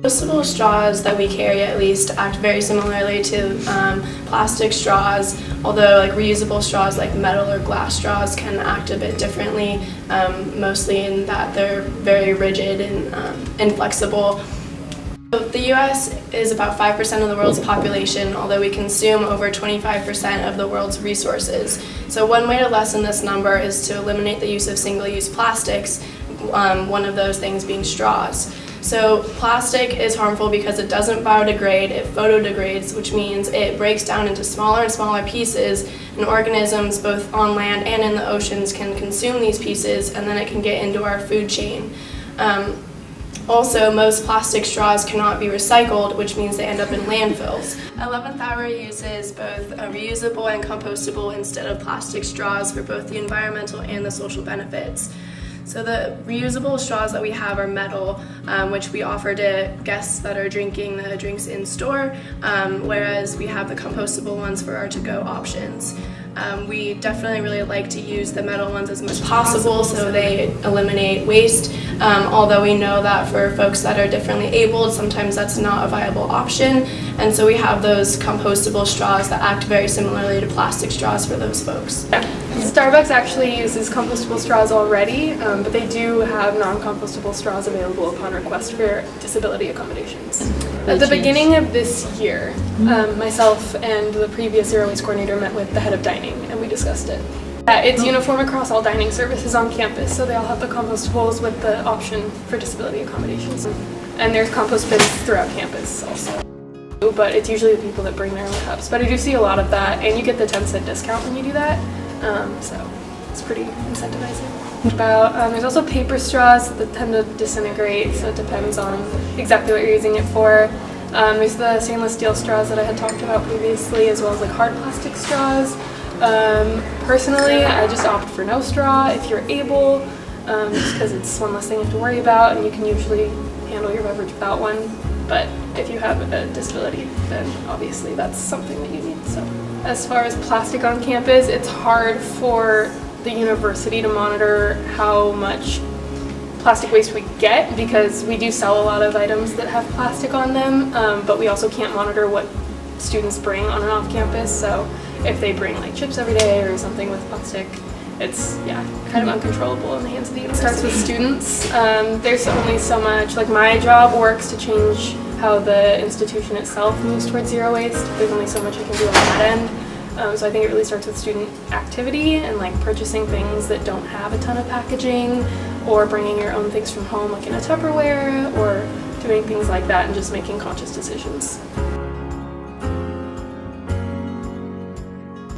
Compostable straws that we carry at least act very similarly to plastic straws, although like reusable straws like metal or glass straws can act a bit differently, mostly in that they're very rigid and inflexible. The U.S. is about 5% of the world's population, although we consume over 25% of the world's resources. So one way to lessen this number is to eliminate the use of single-use plastics, one of those things being straws. So plastic is harmful because it doesn't biodegrade, it photodegrades, which means it breaks down into smaller and smaller pieces, and organisms both on land and in the oceans can consume these pieces, and then it can get into our food chain. Also, most plastic straws cannot be recycled, which means they end up in landfills. 11th Hour uses both reusable and compostable instead of plastic straws for both the environmental and the social benefits. So the reusable straws that we have are metal, which we offer to guests that are drinking the drinks in store, whereas we have the compostable ones for our to-go options. We definitely really like to use the metal ones as much as possible so they eliminate waste, although we know that for folks that are differently abled, sometimes that's not a viable option, and so we have those compostable straws that act very similarly to plastic straws for those folks. Starbucks actually uses compostable straws already, but they do have non-compostable straws available upon request for disability accommodations. At the beginning of this year, myself and the previous Zero Waste coordinator met with the head of dining, and we discussed it. It's uniform across all dining services on campus, so they all have the compostables with the option for disability accommodations. And there's compost bins throughout campus also. But it's usually the people that bring their own cups. But I do see a lot of that, and you get the 10-cent discount when you do that. So it's pretty incentivizing. There's also paper straws that tend to disintegrate, so it depends on exactly what you're using it for. There's the stainless steel straws that I had talked about previously, as well as like hard plastic straws. Personally, I just opt for no straw if you're able, just because it's one less thing you have to worry about, and you can usually handle your beverage without one. But if you have a disability, then obviously that's something that you need. So, as far as plastic on campus, it's hard for the university to monitor how much plastic waste we get, because we do sell a lot of items that have plastic on them, but we also can't monitor what students bring on and off campus. So if they bring like chips every day or something with plastic, it's kind of uncontrollable in the hands of the university. It starts with students. There's only so much, like my job works to change how the institution itself moves towards zero waste. There's only so much I can do on that end. So I think it really starts with student activity and like purchasing things that don't have a ton of packaging, or bringing your own things from home like in a Tupperware, or doing things like that and just making conscious decisions.